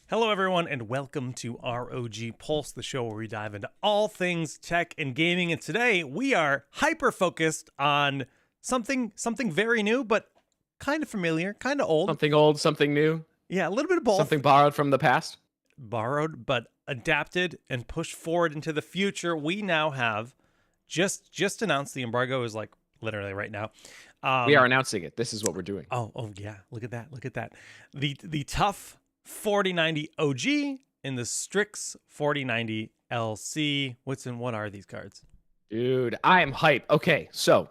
Hello, everyone, and welcome to ROG Pulse, the show where we dive into all things tech and gaming. And today we are hyper-focused on something very new, but kind of familiar, kind of old. Something old, something new. Yeah, a little bit of both. Something borrowed from the past. Borrowed, but adapted and pushed forward into the future. We now have just announced the embargo is like literally right now. We are announcing it. This is what we're doing. Oh yeah, look at that, look at that. The TUF 4090 OG and the Strix 4090 LC. What are these cards? Dude, I am hype. Okay, so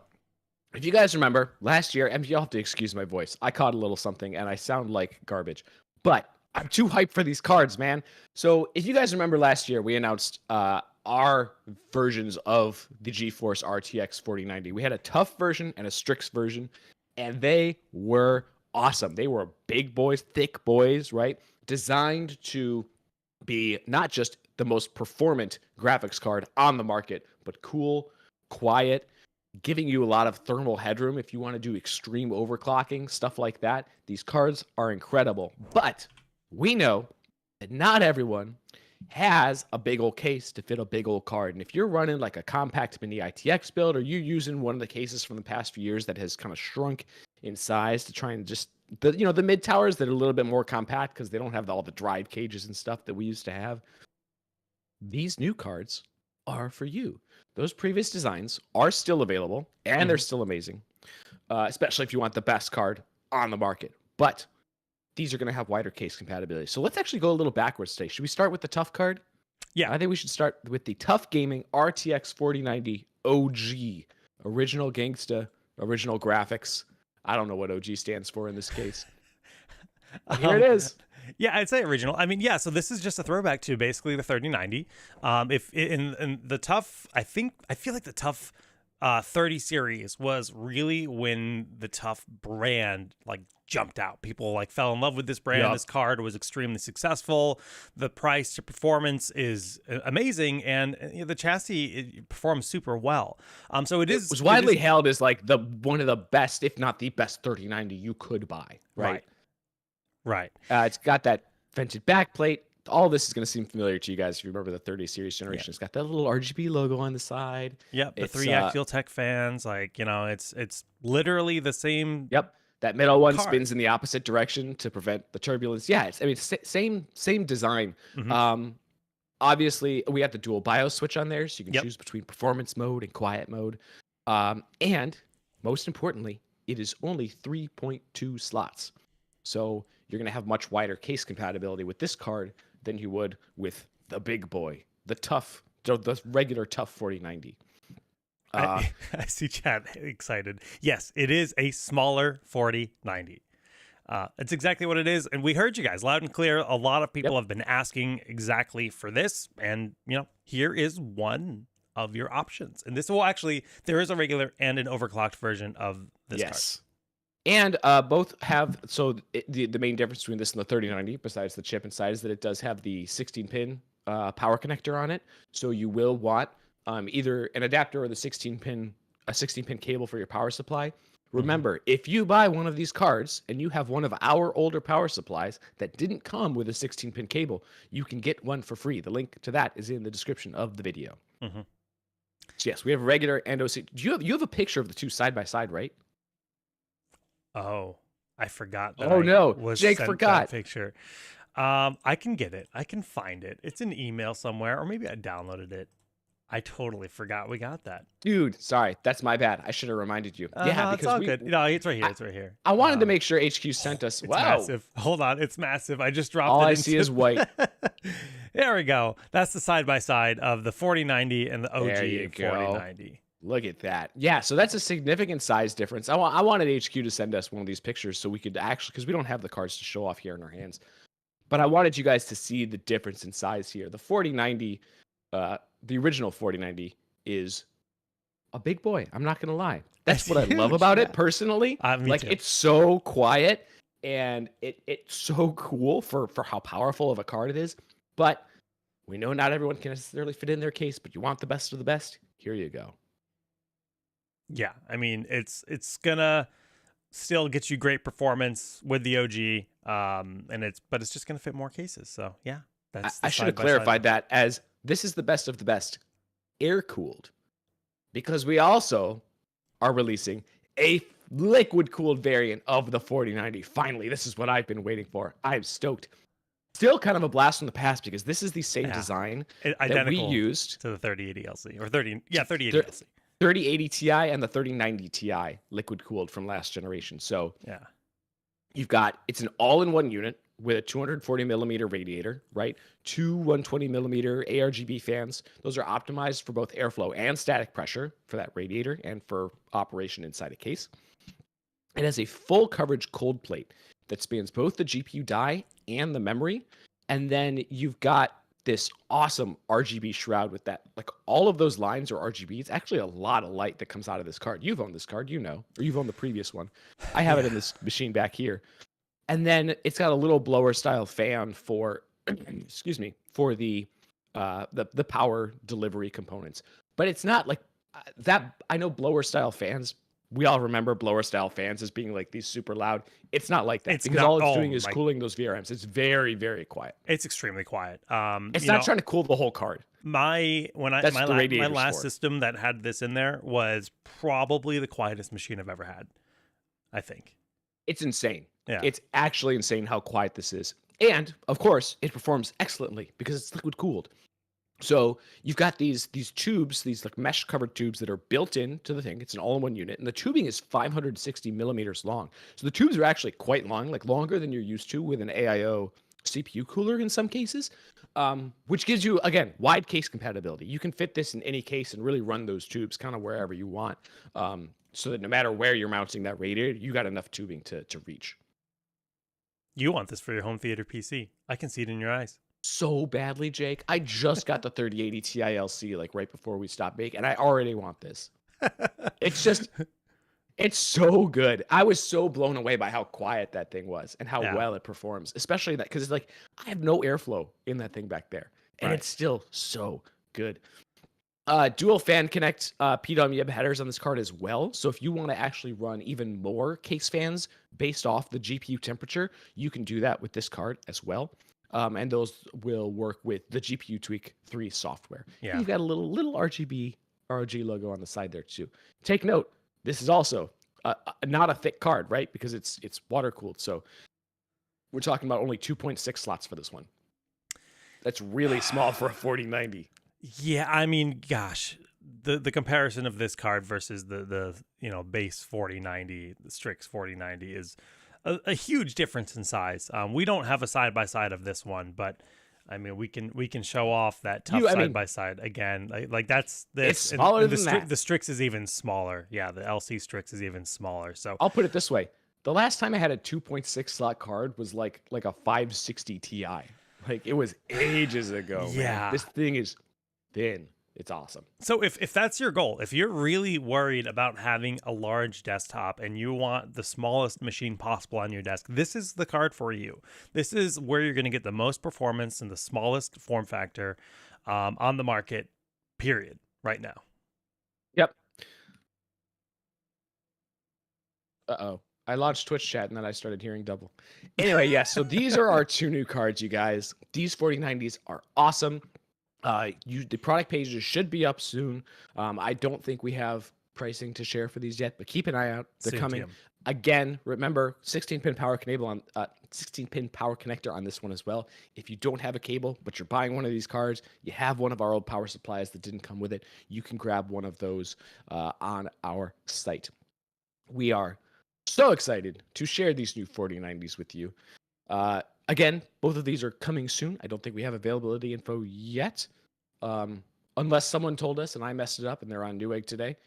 if you guys remember last year, and you'll have to excuse my voice. I caught a little something and I sound like garbage, but I'm too hyped for these cards, man. So if you guys remember last year, we announced our versions of the GeForce RTX 4090. We had a TUF version and a Strix version, and they were awesome. They were big boys, thick boys, right? Designed to be not just the most performant graphics card on the market, but cool, quiet, giving you a lot of thermal headroom if you want to do extreme overclocking, stuff like that. These cards are incredible. But we know that not everyone has a big old case to fit a big old card. And if you're running like a compact mini ITX build, or you're using one of the cases from the past few years that has kind of shrunk in size to try and just the mid towers that are a little bit more compact because they don't have all the drive cages and stuff that we used to have, these new cards are for you. Those previous designs are still available and they're still amazing, especially if you want the best card on the market. But these are going to have wider case compatibility. So let's actually go a little backwards today. Should we start with the TUF card? Yeah, I think we should start with the TUF Gaming RTX 4090 OG. Original gangsta, original graphics. I don't know what OG stands for in this case. Here it is. Yeah, I'd say original. I mean, yeah, so this is just a throwback to basically the 3090. If in the TUF, I feel like the TUF 30 series was really when the TUF brand like jumped out. People like fell in love with this brand. Yep. This card was extremely successful. The price to performance is amazing, and the chassis it performs super well. So it was widely hailed as like one of the best, if not the best 3090 you could buy. Right. It's got that vented backplate. All this is going to seem familiar to you guys if you remember the 30 series generation. Yeah. It's got that little RGB logo on the side. Yep, the 3 axial tech fans. Like, it's literally the same. Yep, that middle one spins in the opposite direction to prevent the turbulence. Yeah, same design. Mm-hmm. Obviously, we have the dual BIOS switch on there, so you can choose between performance mode and quiet mode. And most importantly, it is only 3.2 slots. So you're going to have much wider case compatibility with this card than you would with the big boy, the regular TUF 4090. I see chat excited. Yes, it is a smaller 4090. It's exactly what it is. And we heard you guys loud and clear. A lot of people have been asking exactly for this. And, here is one of your options. And this will actually, there is a regular and an overclocked version of this card. And both have, the main difference between this and the 3090, besides the chip inside, is that it does have the 16-pin power connector on it. So you will want either an adapter or a 16-pin cable for your power supply. Remember, if you buy one of these cards and you have one of our older power supplies that didn't come with a 16-pin cable, you can get one for free. The link to that is in the description of the video. Mm-hmm. So yes, we have regular and OC. You have a picture of the two side by side, right? Oh, I forgot that. Jake forgot that picture. I can get it. I can find it. It's an email somewhere, or maybe I downloaded it. I totally forgot we got that. Dude, sorry. That's my bad. I should have reminded you. Yeah, because it's all good. No, it's right here. It's right here. I wanted to make sure HQ sent us. It's massive. Hold on. It's massive. I just dropped all it. I see is white. There we go. That's the side-by-side of the 4090 and the OG 4090. Look at that. Yeah, so that's a significant size difference. I wanted HQ to send us one of these pictures so we could actually, because we don't have the cards to show off here in our hands. But I wanted you guys to see the difference in size here. The 4090, the original 4090 is a big boy. I'm not going to lie. That's what I love about it personally. Me too. It's so quiet and it's so cool for how powerful of a card it is. But we know not everyone can necessarily fit in their case, but you want the best of the best. Here you go. Yeah, I mean, it's gonna still get you great performance with the OG. but it's just going to fit more cases. So yeah, that's I should have clarified that as this is the best of the best air cooled, because we also are releasing a liquid cooled variant of the 4090. Finally, this is what I've been waiting for. I'm stoked. Still kind of a blast from the past because this is the same design that we used to the 3080 LC or 3080 LC. 3080 Ti and the 3090 Ti liquid cooled from last generation. So yeah, it's an all-in-one unit with a 240 millimeter radiator, right? Two 120 millimeter ARGB fans. Those are optimized for both airflow and static pressure for that radiator and for operation inside a case. It has a full coverage cold plate that spans both the GPU die and the memory. And then you've got this awesome RGB shroud with that. Like all of those lines are RGB. It's actually a lot of light that comes out of this card. You've owned this card, or you've owned the previous one. I have it in this machine back here. And then it's got a little blower style fan for, for the power delivery components. But it's not like that. I know blower style fans. We all remember blower style fans as being like these super loud. It's not like that because all it's doing is cooling those VRMs. It's very, very quiet. It's extremely quiet. It's not trying to cool the whole card. My last system that had this in there was probably the quietest machine I've ever had. I think it's insane. Yeah, it's actually insane how quiet this is. And of course, it performs excellently because it's liquid cooled. So you've got these tubes, these like mesh covered tubes that are built into the thing. It's an all-in-one unit, and the tubing is 560 millimeters long. So the tubes are actually quite long, like longer than you're used to with an AIO CPU cooler in some cases, which gives you, again, wide case compatibility. You can fit this in any case and really run those tubes kind of wherever you want, so that no matter where you're mounting that radiator, you got enough tubing to reach. You want this for your home theater PC. I can see it in your eyes. So badly, Jake. I just got the 3080 Ti LC like right before we stopped making, and I already want this. It's so good. I was so blown away by how quiet that thing was and how well it performs, especially that because it's like I have no airflow in that thing back there, and it's still so good. Dual fan connect PWM headers on this card as well. So if you want to actually run even more case fans based off the GPU temperature, you can do that with this card as well. And those will work with the GPU Tweak 3 software. Yeah. You've got a little RGB ROG logo on the side there too. Take note, this is also not a thick card, right? Because it's water cooled. So we're talking about only 2.6 slots for this one. That's really small for a 4090. Yeah, I mean, gosh, the comparison of this card versus the base 4090, the Strix 4090 is a huge difference in size. We don't have a side by side of this one, but I mean, we can show off that TUF side by side again. Like that's this. It's smaller than that. The Strix is even smaller. Yeah, the LC Strix is even smaller. So I'll put it this way: the last time I had a 2.6 slot card was like a 560 Ti. Like it was ages ago. Yeah, man. This thing is thin. It's awesome. So if that's your goal, if you're really worried about having a large desktop and you want the smallest machine possible on your desk, this is the card for you. This is where you're going to get the most performance and the smallest form factor on the market, period, right now. Yep. Uh-oh. I launched Twitch chat and then I started hearing double. Anyway, yes, so these are our two new cards, you guys. These 4090s are awesome. The product pages should be up soon. I don't think we have pricing to share for these yet, but keep an eye out. They're coming. Again, remember 16-pin power cable on 16-pin power connector on this one as well. If you don't have a cable, but you're buying one of these cards, you have one of our old power supplies that didn't come with it, you can grab one of those on our site. We are so excited to share these new 4090s with you. Again, both of these are coming soon. I don't think we have availability info yet. Unless someone told us and I messed it up and they're on Newegg today.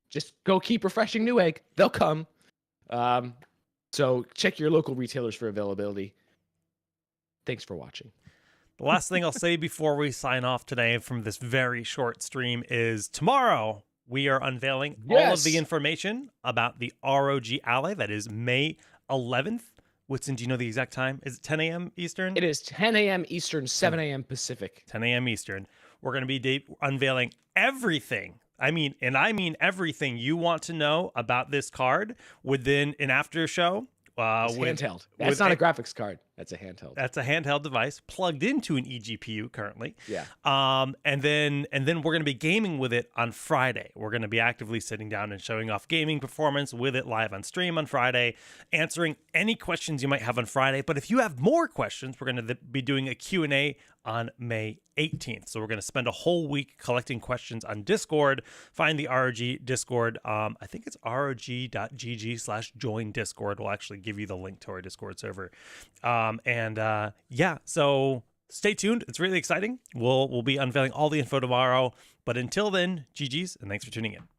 Just go keep refreshing Newegg. They'll come. So check your local retailers for availability. Thanks for watching. The last thing I'll say before we sign off today from this very short stream is tomorrow we are unveiling all of the information about the ROG Ally. That is May 11th. Whitson, do you know the exact time? Is it 10 a.m. Eastern? It is 10 a.m. Eastern, 7 a.m. Pacific. 10 a.m. Eastern. We're going to be unveiling everything. I mean everything you want to know about this card within an after show It's handheld. That's not a graphics card. That's a handheld. That's a handheld device plugged into an eGPU currently. Yeah. And then we're going to be gaming with it on Friday. We're going to be actively sitting down and showing off gaming performance with it live on stream on Friday, answering any questions you might have on Friday. But if you have more questions, we're going to be doing a Q&A on May 18th. So we're going to spend a whole week collecting questions on Discord. Find the ROG Discord. I think it's rog.gg/join Discord. We'll actually give you the link to our Discord server. So stay tuned. It's really exciting. We'll be unveiling all the info tomorrow. But until then, GG's, and thanks for tuning in.